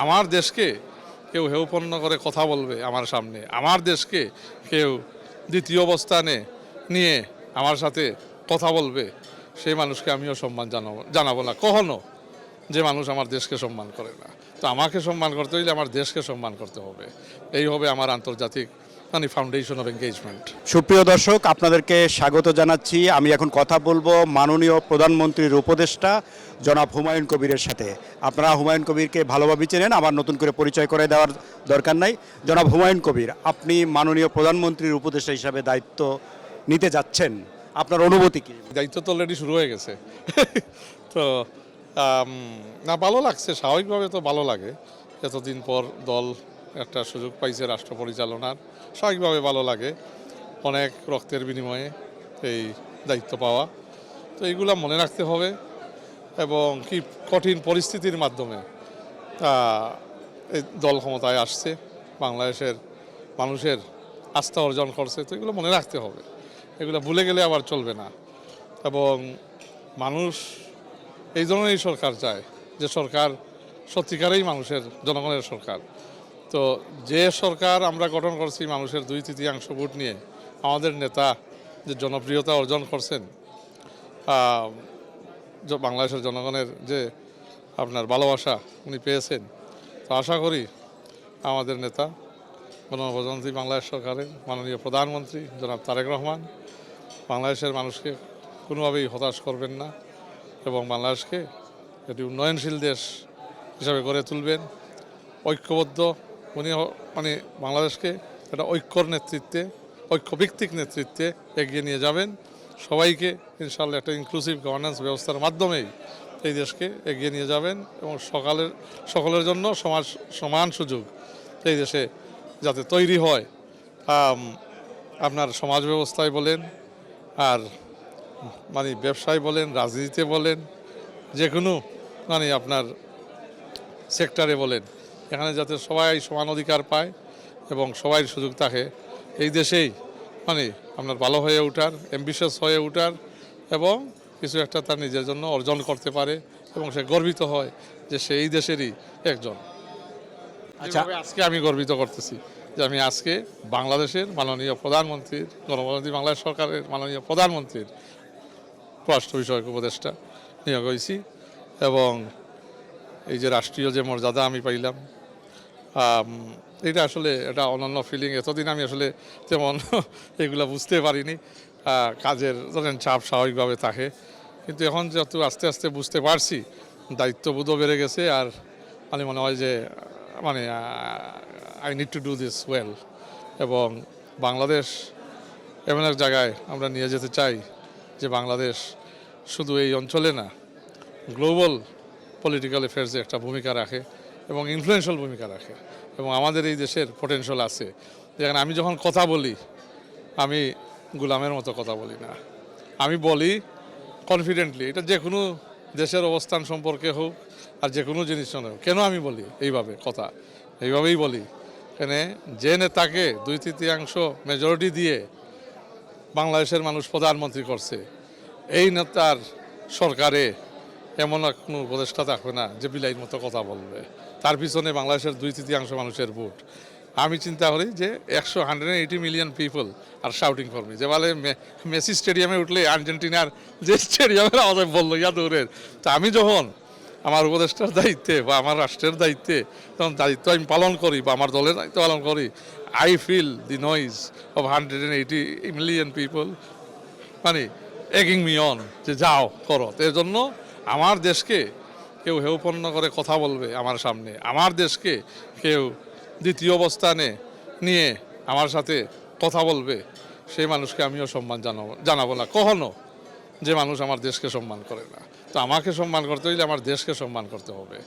আমার দেশকে কেউ হেয়পন্ন করে কথা বলবে আমার সামনে, আমার দেশকে কেউ দ্বিতীয় অবস্থানে নিয়ে আমার সাথে কথা বলবে, সেই মানুষকে আমিও সম্মান জানাবো না কখনো, যে মানুষ আমার দেশকে সম্মান করে না। তো আমাকে সম্মান করতে হইলে আমার দেশকে সম্মান করতে হবে। এই হবে আমার আন্তর্জাতিক ফাউন্ডেশন অফ এনগেজমেন্ট। সুপ্রিয় দর্শক, আপনাদেরকে স্বাগত জানাচ্ছি। আমি এখন কথা বলবো মাননীয় প্রধানমন্ত্রীর উপদেষ্টা জনাব হুমায়ুন কবিরের সাথে। আপনারা হুমায়ুন কবিরকে ভালোভাবে চেনেন, আমার নতুন করে পরিচয় করে দেওয়ার দরকার নাই। জনাব হুমায়ুন কবির, আপনি মাননীয় প্রধানমন্ত্রীর উপদেষ্টা হিসাবে দায়িত্ব নিতে যাচ্ছেন, আপনার অনুভূতি কি? দায়িত্ব তো অলরেডি শুরু হয়ে গেছে। তো না, ভালো লাগছে, স্বাভাবিকভাবে তো ভালো লাগে। এতদিন পর দল একটা সুযোগ পাইছে রাষ্ট্র পরিচালনার, স্বাভাবিকভাবে ভালো লাগে। অনেক রক্তের বিনিময়ে এই দায়িত্ব পাওয়া, তো এইগুলা মনে রাখতে হবে। এবং কি কঠিন পরিস্থিতির মাধ্যমে এই দল ক্ষমতায় আসছে, বাংলাদেশের মানুষের আস্থা অর্জন করছে, তো এগুলো মনে রাখতে হবে। এগুলো ভুলে গেলে আবার চলবে না। এবং মানুষ এই ধরনেরই সরকার চায়, যে সরকার সত্যিকারেই মানুষের, জনগণের সরকার। তো যে সরকার আমরা গঠন করছি মানুষের 2/3 ভোট নিয়ে, আমাদের নেতা যে জনপ্রিয়তা অর্জন করছেন, বাংলাদেশের জনগণের যে আপনার ভালোবাসা উনি পেয়েছেন, তো আশা করি আমাদের নেতা গণপ্রজাতন্ত্রী বাংলাদেশ সরকারের মাননীয় প্রধানমন্ত্রী জনাব তারেক রহমান বাংলাদেশের মানুষকে কোনোভাবেই হতাশ করবেন না এবং বাংলাদেশকে একটি উন্নয়নশীল দেশ হিসাবে গড়ে তুলবেন। ঐক্যবদ্ধ উনি বাংলাদেশকে একটা ঐক্যর নেতৃত্বে, ঐক্যভিত্তিক নেতৃত্বে এগিয়ে নিয়ে যাবেন। সবাইকে ইনশাআল্লাহ একটা ইনক্লুসিভ গভর্নেন্স ব্যবস্থার মাধ্যমেই এই দেশকে এগিয়ে নিয়ে যাবেন এবং সকলের জন্য সমান সুযোগ এই দেশে যাতে তৈরি হয়। আপনার সমাজ ব্যবস্থায় বলেন, আর ব্যবসায় বলেন, রাজনীতিতে বলেন, যে কোনো আপনার সেক্টরে বলেন, এখানে যাতে সবাই সমান অধিকার পায় এবং সবাই সুযোগ থাকে এই দেশেই আপনার ভালো হয়ে ওঠার, অ্যাম্বিশাস হয়ে ওঠার এবং কিছু একটা তার নিজের জন্য অর্জন করতে পারে এবং সে গর্বিত হয় যে সে এই দেশেরই একজন। আচ্ছা, আজকে আমি গর্বিত করতেছি যে আমি আজকে বাংলাদেশের মাননীয় প্রধানমন্ত্রীর, গণপ্রজাতন্ত্রী বাংলাদেশ সরকারের মাননীয় প্রধানমন্ত্রীর রাষ্ট্র বিষয়ক উপদেষ্টা নিয়োগ হয়েছি এবং এই যে রাষ্ট্রীয় যে মর্যাদা আমি পাইলাম, এটা আসলে এটা অনন্য ফিলিং। এতদিন আমি আসলে তেমন এগুলো বুঝতে পারিনি, কাজের ধরেন চাপ স্বাভাবিকভাবে থাকে, কিন্তু এখন যত আস্তে আস্তে বুঝতে পারছি, দায়িত্ববোধও বেড়ে গেছে। আর মনে হয় যে I need to do this well এবং বাংলাদেশ এমন এক জায়গায় আমরা নিয়ে যেতে চাই যে বাংলাদেশ শুধু এই অঞ্চলে না, গ্লোবাল পলিটিক্যাল অ্যাফেয়ার্সে একটা ভূমিকা রাখে এবং ইনফ্লুয়েন্সিয়াল ভূমিকা রাখে এবং আমাদের এই দেশের পোটেনশিয়াল আছে। যেখানে আমি যখন কথা বলি, আমি গোলামের মতো কথা বলি না, আমি বলি কনফিডেন্টলি। এটা যে কোনো দেশের অবস্থান সম্পর্কে হোক আর যে কোনো জিনিস হোক, কেন আমি বলি এইভাবে কথা, এইভাবেই বলি। এখানে যে নেতাকে 2/3 মেজরিটি দিয়ে বাংলাদেশের মানুষ প্রধানমন্ত্রী করছে, এই নেতার সরকারে এমন কোনো উপদেষ্টা থাকবে না যে বিলাইয়ের মতো কথা বলবে। তার পিছনে বাংলাদেশের 2/3 মানুষের ভোট। আমি চিন্তা করি যে 180 million people are shouting for me. যে বলে মেসি স্টেডিয়ামে উঠলে আর্জেন্টিনার যে স্টেডিয়ামের আওয়াজ বললো ইয়া দৌড়ের। তা আমি যখন আমার উপদেষ্টার দায়িত্বে বা আমার রাষ্ট্রের দায়িত্বে তখন দায়িত্ব আমি পালন করি বা আমার দলের দায়িত্ব পালন করি, I feel the noise of 180 million people egging me on, যে যাও করো। এর জন্য আমার দেশকে কেউ হেয়পন্ন করে কথা বলবে আমার সামনে, আমার দেশকে কেউ দ্বিতীয় অবস্থানে নিয়ে আমার সাথে কথা বলবে, সেই মানুষকে আমিও সম্মান জানাবো না কখনো, যে মানুষ আমার দেশকে সম্মান করে না। তো আমাকে সম্মান করতে হইলে আমার দেশকে সম্মান করতে হবে।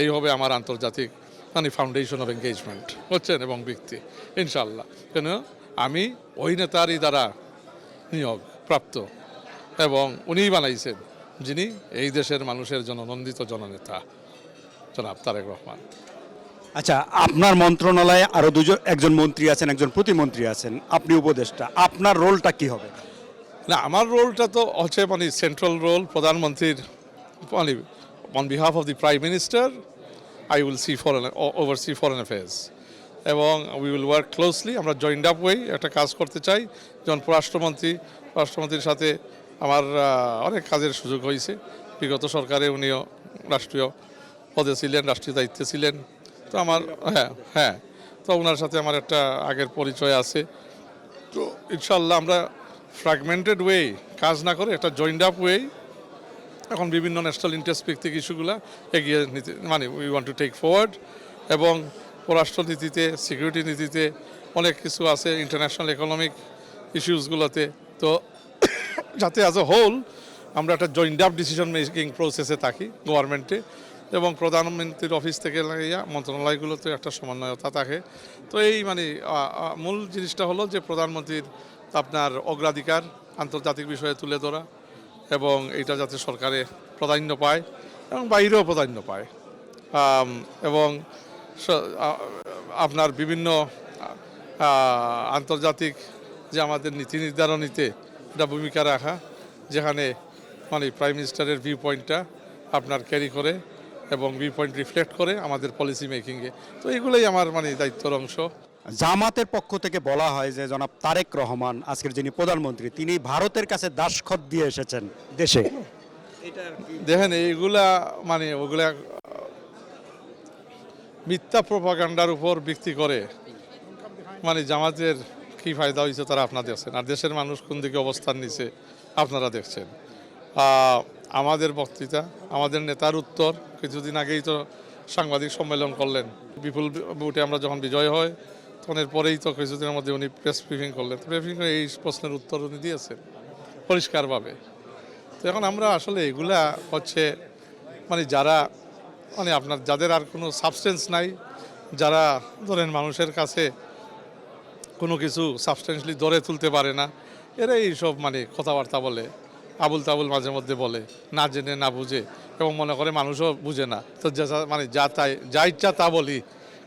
এই হবে আমার আন্তর্জাতিক ফাউন্ডেশন অফ এনগেজমেন্ট হচ্ছেন এবং ব্যক্তি, ইনশাল্লাহ। কেন আমি ওই নেতারই দ্বারা নিয়োগ প্রাপ্ত এবং উনিই বানাইছেন, যিনি এই দেশের মানুষের জননন্দিত জননেতা জনাব তারেক রহমান। আচ্ছা, আপনার মন্ত্রণালয়ে আরও একজন মন্ত্রী আছেন, একজন প্রতিমন্ত্রী আছেন, আপনি উপদেষ্টা, আপনার রোলটা কি হবে? না, আমার রোলটা তো হচ্ছে সেন্ট্রাল রোল, প্রধানমন্ত্রীর on behalf of the prime minister I will see oversee foreign affairs. এবং উই উইল ওয়ার্ক ক্লোজলি, আমরা জয়েন্ট আপ ওয়েই একটা কাজ করতে চাই। যেমন রাষ্ট্রমন্ত্রীর সাথে আমার অনেক কাজের সুযোগ হয়েছে। বিগত সরকারে উনিও রাষ্ট্রীয় পদে ছিলেন, রাষ্ট্রীয় দায়িত্বে ছিলেন। তো আমার হ্যাঁ তো ওনার সাথে আমার একটা আগের পরিচয় আছে। তো ইনশাল্লাহ আমরা ফ্র্যাগমেন্টেড ওয়ে কাজ না করে একটা জয়েন্ট আপ ওয়ে এখন বিভিন্ন ন্যাশনাল ইন্টারেস্ট ভিত্তিক ইস্যুগুলো এগিয়ে নিতে মানে we want to take forward. এবং পররাষ্ট্রনীতিতে, সিকিউরিটি নীতিতে অনেক কিছু আছে ইন্টারন্যাশনাল ইকোনমিক ইস্যুসগুলোতে। তো যাতে অ্যাজ এ হোল আমরা একটা জয়েন্ট আপ ডিসিশন মেকিং প্রসেসে থাকি গভর্নমেন্টে, এবং প্রধানমন্ত্রীর অফিস থেকে লাগিয়ে মন্ত্রণালয়গুলোতে একটা সমন্বয়তা থাকে। তো এই মানে মূল জিনিসটা হলো যে প্রধানমন্ত্রীর আপনার অগ্রাধিকার আন্তর্জাতিক বিষয়ে তুলে ধরা, এবং এটা যাতে সরকারে প্রাধান্য পায় এবং বাইরেও প্রাধান্য পায়। এবং আপনার বিভিন্ন আন্তর্জাতিক যে আমাদের নীতি নির্ধারণীতে এটা ভূমিকা রাখা, যেখানে মানে প্রাইম মিনিস্টারের ভিউ পয়েন্টটা আপনার ক্যারি করে এবং ভিউ পয়েন্ট রিফ্লেক্ট করে আমাদের পলিসি মেকিংয়ে। তো এগুলোই আমার মানে দায়িত্বের অংশ। জামাতের পক্ষ থেকে বলা হয় যে জনাব তারেক রহমান আজকের যিনি প্রধানমন্ত্রী তিনি ভারতের কাছে দাসখত দিয়ে এসেছেন দেশে। দেখেন এইগুলা মানে ওগুলা মিথ্যা প্রোপাগান্ডার উপর ভিত্তি করে মানে জামাতের কি ফায়দা হয়েছে তারা আপনারা দেখছেন, আর দেশের মানুষ কোন দিকে অবস্থান নিছে আপনারা দেখছেন। আমাদের বক্তৃতা, আমাদের নেতার উত্তর, কিছুদিন আগেই তো সাংবাদিক সম্মেলন করলেন, বিপুল ভোটে আমরা যখন বিজয় হয় তখন এরপরেই তো কিছুদিনের মধ্যে উনি প্রেস ব্রিফিং করলেন। ব্রিফিং এই প্রশ্নের উত্তর উনি দিয়েছেন পরিষ্কারভাবে। তো এখন আমরা আসলে এগুলা হচ্ছে মানে যারা মানে আপনার যাদের আর কোনো সাবস্টেন্স নাই, যারা ধরেন মানুষের কাছে কোনো কিছু সাবস্টেন্সলি ধরে তুলতে পারে না, এরা এইসব মানে কথাবার্তা বলে, আবুল তাবুল মাঝে মধ্যে বলে, না জেনে না বুঝে, এবং মনে করে মানুষও বুঝে না। তো মানে যা ইচ্ছা তা বলি,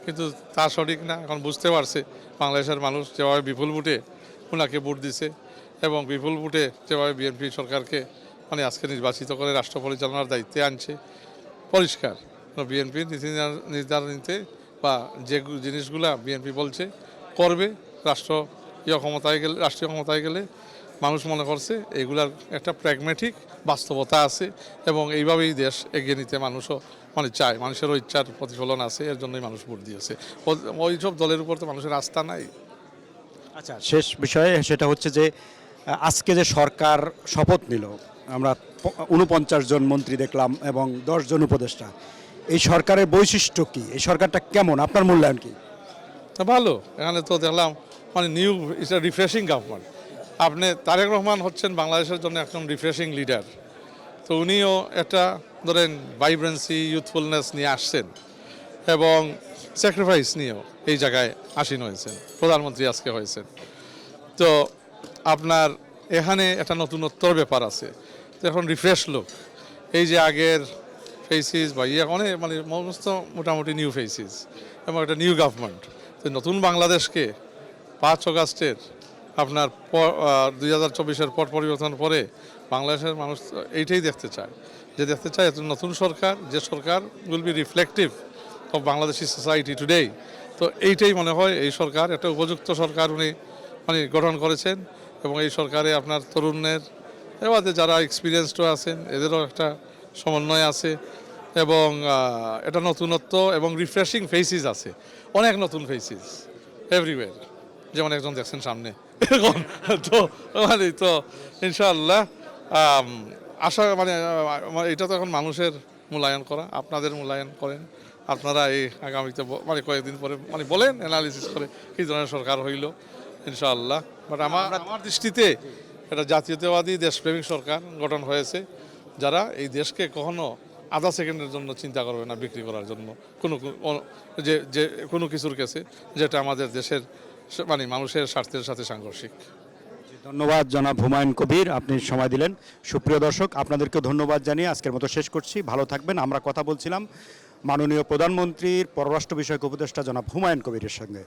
কিন্তু তা সঠিক না। এখন বুঝতে পারছে বাংলাদেশের মানুষ যেভাবে বিপুল ভোটে ওনাকে ভোট দিছে, এবং বিপুল ভোটে যেভাবে বিএনপি সরকারকে মানে আজকে নির্বাচিত করে রাষ্ট্র পরিচালনার দায়িত্বে আনছে, পরিষ্কার বিএনপির নীতি নির্ধারণীতে বা যে জিনিসগুলা বিএনপি বলছে করবে রাষ্ট্রীয় ক্ষমতায় গেলে মানুষ মনে করছে এগুলার একটা প্র্যাগম্যাটিক বাস্তবতা আছে, এবং এইভাবেই দেশ এগিয়ে নিতে মানুষও মানে চায়, মানুষেরও ইচ্ছার প্রতিফলন আছে, এর জন্যই মানুষ ভোট দিয়েছে। ওই সব দলের উপর তো মানুষের আস্থা নাই। আচ্ছা, শেষ বিষয়ে সেটা হচ্ছে যে আজকে যে সরকার শপথ নিল, আমরা 49 জন মন্ত্রী দেখলাম এবং 10 জন উপদেষ্টা, এই সরকারের বৈশিষ্ট্য কি? এই সরকারটা কেমন, আপনার মূল্যায়ন কি? ভালো, এখানে তো দেখলাম মানে new it's a refreshing government. আপনি তারেক রহমান হচ্ছেন বাংলাদেশের জন্য একদম রিফ্রেশিং লিডার। তো উনিও একটা ধরেন ভাইব্রেন্সি, ইউথফুলনেস নিয়ে আসছেন, এবং স্যাক্রিফাইস নিয়েও এই জায়গায় আসীন হয়েছেন, প্রধানমন্ত্রী আজকে হয়েছেন। তো আপনার এখানে একটা নতুনত্বর ব্যাপার আছে। তো এখন রিফ্রেশ লোক, এই যে আগের ফেসিস বা অনেক মানে সমস্ত মোটামুটি নিউ ফেসিস, এবং একটা নিউ গভর্নমেন্ট। তো নতুন বাংলাদেশকে 5 অগাস্টের আপনার 2024-এর পট পরিবর্তন পরে বাংলাদেশের মানুষ এইটাই দেখতে চায়, নতুন সরকার, যে সরকার will be reflective of Bangladeshi society today. তো এইটাই মনে হয় এই সরকার একটা উপযুক্ত সরকার উনি মানে গঠন করেছেন, এবং এই সরকারে আপনার তরুণের এবারে যারা এক্সপিরিয়েন্সডও আছেন এদেরও একটা সমন্বয় আছে, এবং এটা নতুনত্ব এবং রিফ্রেশিং ফেসিস আছে, অনেক নতুন ফেসিস এভরিওয়্যার, যেমন একজন দেখছেন সামনে এরকম। তো মানে তো ইনশাআল্লাহ আশা মানে এটা তো এখন মানুষের মূল্যায়ন করা, আপনাদের মূল্যায়ন করেন আপনারা। এই আগামীতে মানে কয়েকদিন পরে মানে বলেন অ্যানালিসিস করে কী ধরনের সরকার হইল ইনশাআল্লাহ। বাট আমার দৃষ্টিতে এটা জাতীয়তাবাদী দেশপ্রেমিক সরকার গঠন হয়েছে, যারা এই দেশকে কখনো আধা সেকেন্ডের জন্য চিন্তা করবে না বিক্রি করার জন্য যে কোনো কিছুর কাছে, যেটা আমাদের দেশের মানে মানুষের স্বার্থের সাথে সাংঘর্ষিক। ধন্যবাদ জনাব হুমায়ুন কবির, আপনি সময় দিলেন। সুপ্রিয় দর্শক, আপনাদেরকে ধন্যবাদ জানিয়ে আজকের মতো শেষ করছি। ভালো থাকবেন। আমরা কথা বলছিলাম মাননীয় প্রধানমন্ত্রীর পররাষ্ট্র বিষয়ক উপদেষ্টা জনাব হুমায়ুন কবিরের সঙ্গে।